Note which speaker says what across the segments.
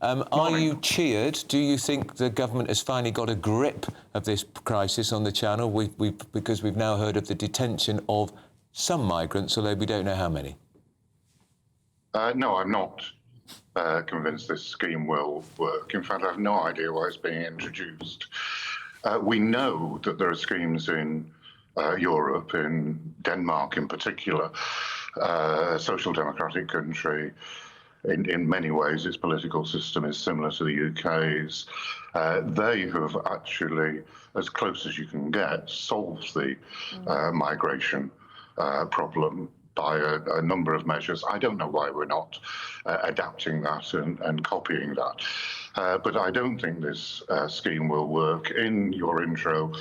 Speaker 1: Are you cheered? Do you think the government has finally got a grip of this crisis on the Channel? Because we've now heard of the detention of some migrants, although we don't know how many.
Speaker 2: No, I'm not convinced this scheme will work. In fact, I have no idea why it's being introduced. We know that there are schemes in Europe, in Denmark in particular, a social democratic country. In many ways, its political system is similar to the UK's. They have actually, as close as you can get, solved the migration problem by a number of measures. I don't know why we're not adapting that and copying that. But I don't think this scheme will work. In your intro,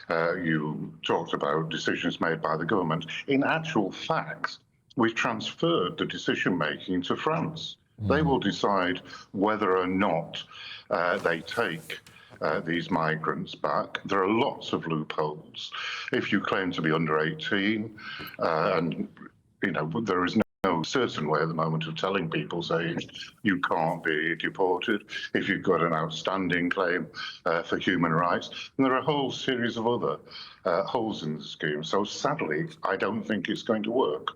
Speaker 2: you talked about decisions made by the government. In actual fact, we've transferred the decision-making to France. They will decide whether or not they take these migrants back. There are lots of loopholes. If you claim to be under 18, and there is no certain way at the moment of telling people, saying you can't be deported if you've got an outstanding claim for human rights. And there are a whole series of other holes in the scheme. So sadly, I don't think it's going to work.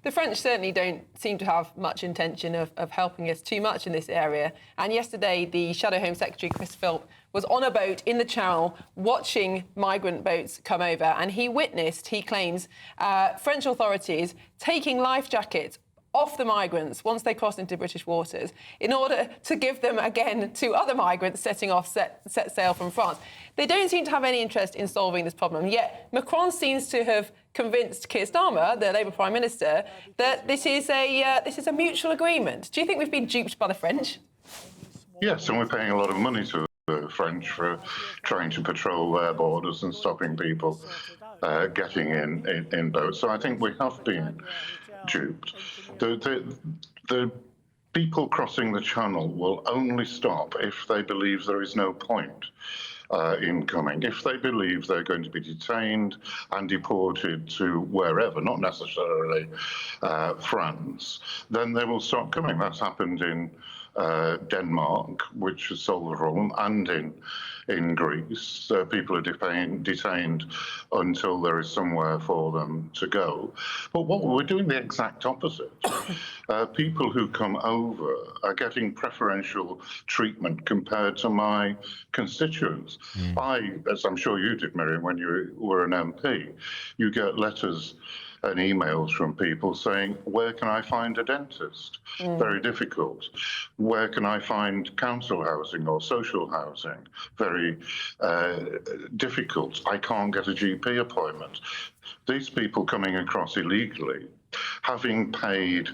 Speaker 3: The French certainly don't seem to have much intention of helping us too much in this area. And yesterday, the Shadow Home Secretary, Chris Philp, was on a boat in the Channel watching migrant boats come over. And he witnessed, he claims, French authorities taking life jackets off the migrants once they cross into British waters in order to give them again to other migrants setting off set sail from France. They don't seem to have any interest in solving this problem, yet Macron seems to have convinced Keir Starmer, the Labour Prime Minister, that this is a mutual agreement. Do you think we've been duped by the French?
Speaker 2: Yes, and we're paying a lot of money to the French for trying to patrol their borders and stopping people getting in boats. So I think we have been duped. The people crossing the Channel will only stop if they believe there is no point in coming. If they believe they're going to be detained and deported to wherever, not necessarily France, then they will stop coming. That's happened in Denmark, which has solved the problem, and in Greece. People are detained until there is somewhere for them to go. But what we're doing the exact opposite. People who come over are getting preferential treatment compared to my constituents. As I'm sure you did, Miriam, when you were an MP, you get letters and emails from people saying, where can I find a dentist? Very difficult. Where can I find council housing or social housing? Very difficult. I can't get a GP appointment. These people coming across illegally, having paid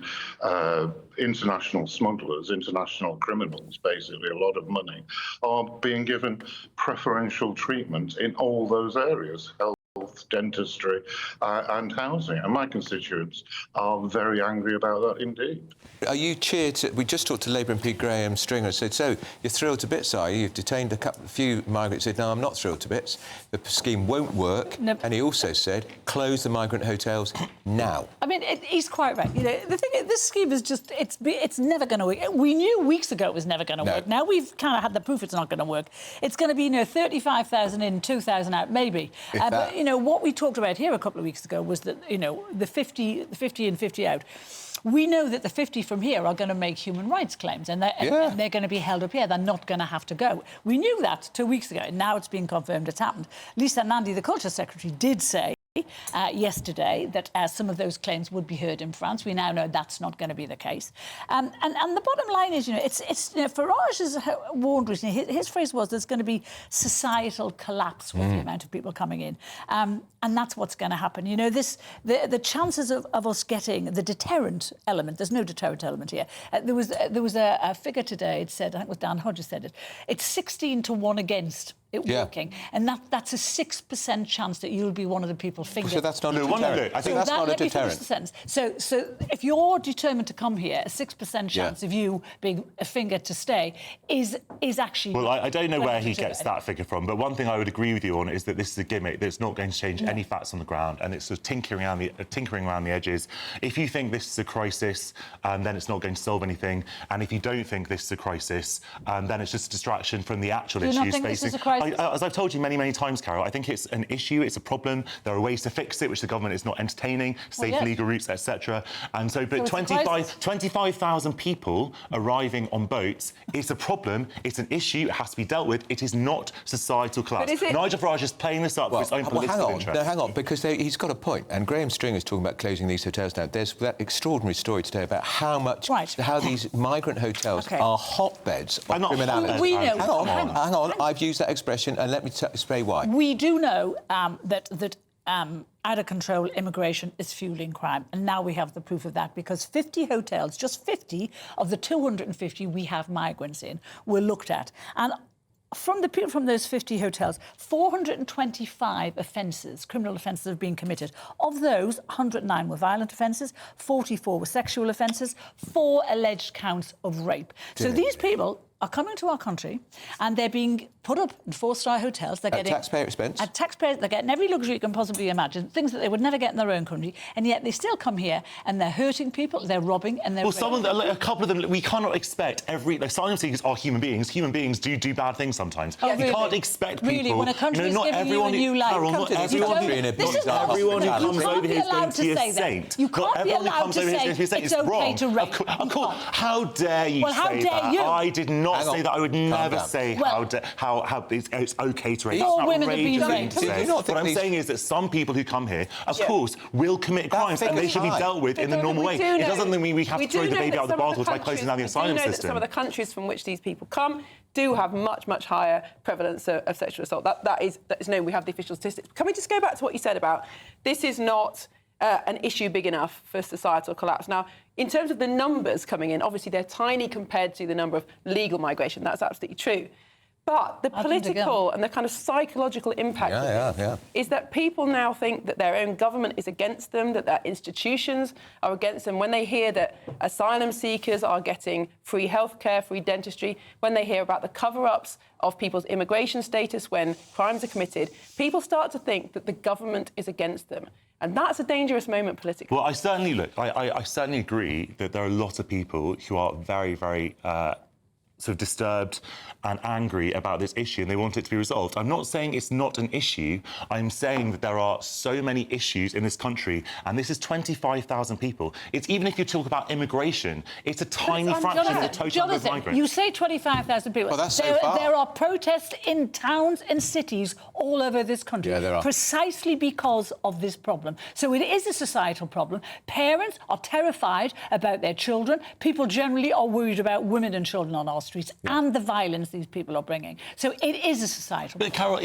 Speaker 2: international smugglers, international criminals, basically a lot of money, are being given preferential treatment in all those areas. Health, dentistry, and housing. And my constituents are very angry about that indeed.
Speaker 1: Are you cheered? We just talked to Labour MP Graham Stringer, said, so you're thrilled to bits, are you? You've detained a few migrants. Said, no, I'm not thrilled to bits. The scheme won't work. Nope. And he also said, close the migrant hotels now.
Speaker 4: I mean, he's quite right. The thing is, this scheme is just, it's never going to work. We knew weeks ago it was never going to work. Now we've kind of had the proof it's not going to work. It's going to be, 35,000 in, 2,000 out, maybe. But, what we talked about here a couple of weeks ago was that, the 50 and 50 out. We know that the 50 from here are going to make human rights claims and they're going to be held up here. They're not going to have to go. We knew that 2 weeks ago. And now it's been confirmed it's happened. Lisa Nandy, the Culture Secretary, did say yesterday that some of those claims would be heard in France. We now know that's not going to be the case. And the bottom line is, Farage has warned recently, his phrase was there's going to be societal collapse with the amount of people coming in. And that's what's going to happen. The chances of us getting the deterrent element, there's no deterrent element here. There was a figure today, it said, I think it was Dan Hodges said it, it's 16 to 1 against it working. And that's a 6% chance that you'll be one of the people fingered.
Speaker 1: So that's not a deterrent. I think that's not a deterrent.
Speaker 4: So if you're determined to come here, a 6% chance of you being fingered to stay is actually...
Speaker 5: Well, I don't know where he gets that figure from, but one thing I would agree with you on is that this is a gimmick that's not going to change any facts on the ground, and it's sort of tinkering around the edges. If you think this is a crisis, then it's not going to solve anything, and if you don't think this is a crisis, then it's just a distraction from the actual issues
Speaker 4: facing. Do you not think this is a crisis?
Speaker 5: As I've told you many, many times, Carole, I think it's an issue, it's a problem. There are ways to fix it, which the government is not entertaining, safe legal routes, etc. And so, but 25,000 people arriving on boats is a problem, it's an issue, it has to be dealt with. It is not societal collapse. Nigel Farage is playing this up for his own political interest.
Speaker 1: No, hang on, because he's got a point. And Graham Stringer's talking about closing these hotels now. There's that extraordinary story today about how these migrant hotels are hotbeds of criminality.
Speaker 4: We know.
Speaker 1: Hang on. I've used that expression, and let me explain why.
Speaker 4: We do know that out of control immigration is fueling crime, and now we have the proof of that because 50 hotels, just 50 of the 250 we have migrants in, were looked at. And from those 50 hotels, 425 offences, criminal offences, have been committed. Of those, 109 were violent offences, 44 were sexual offences, 4 alleged counts of rape. So these people are coming to our country and they're being put up in 4-star hotels. They're getting
Speaker 1: taxpayer expense.
Speaker 4: At taxpayer, they're getting every luxury you can possibly imagine, things that they would never get in their own country, and yet they still come here and they're hurting people, they're robbing, and they're...
Speaker 5: Well, a couple of them, we cannot expect asylum seekers are human beings. Human beings do bad things sometimes.
Speaker 4: Oh, really?
Speaker 5: We can't expect people...
Speaker 4: Really, when a country is giving you a new life...
Speaker 5: Not everyone who comes over here is going to be a saint.
Speaker 4: You can't be allowed to say it's okay to rape.
Speaker 5: Of course. How dare you say that? I did not say that. I would never say how it's okay to rape. That's outrageous thing to say. What I'm saying is that some people who come here, of course, will commit crimes and they should be dealt with in the normal way. It doesn't mean we have to throw the baby out of the bathwater by closing down the asylum system.
Speaker 3: We do know that some of the countries from which these people come do have much, much higher prevalence of sexual assault. That is known. We have the official statistics. Can we just go back to what you said about this is not an issue big enough for societal collapse? Now, in terms of the numbers coming in, obviously they're tiny compared to the number of legal migration. That's absolutely true. But the political and the kind of psychological impact of this is that people now think that their own government is against them, that their institutions are against them. When they hear that asylum seekers are getting free healthcare, free dentistry, when they hear about the cover-ups of people's immigration status when crimes are committed, people start to think that the government is against them. And that's a dangerous moment politically.
Speaker 5: Well, I certainly agree that there are a lot of people who are very, very sort of disturbed and angry about this issue and they want it to be resolved. I'm not saying it's not an issue. I'm saying that there are so many issues in this country, and this is 25,000 people. It's even if you talk about immigration, it's a tiny fraction of the total number of migrants.
Speaker 4: You say 25,000 people.
Speaker 1: Well, that's so far.
Speaker 4: There are protests in towns and cities all over this country.
Speaker 1: Yeah, there are.
Speaker 4: Precisely because of this problem. So it is a societal problem. Parents are terrified about their children. People generally are worried about women and children on our streets and the violence these people are bringing. So it is a societal problem.
Speaker 5: But, Carole,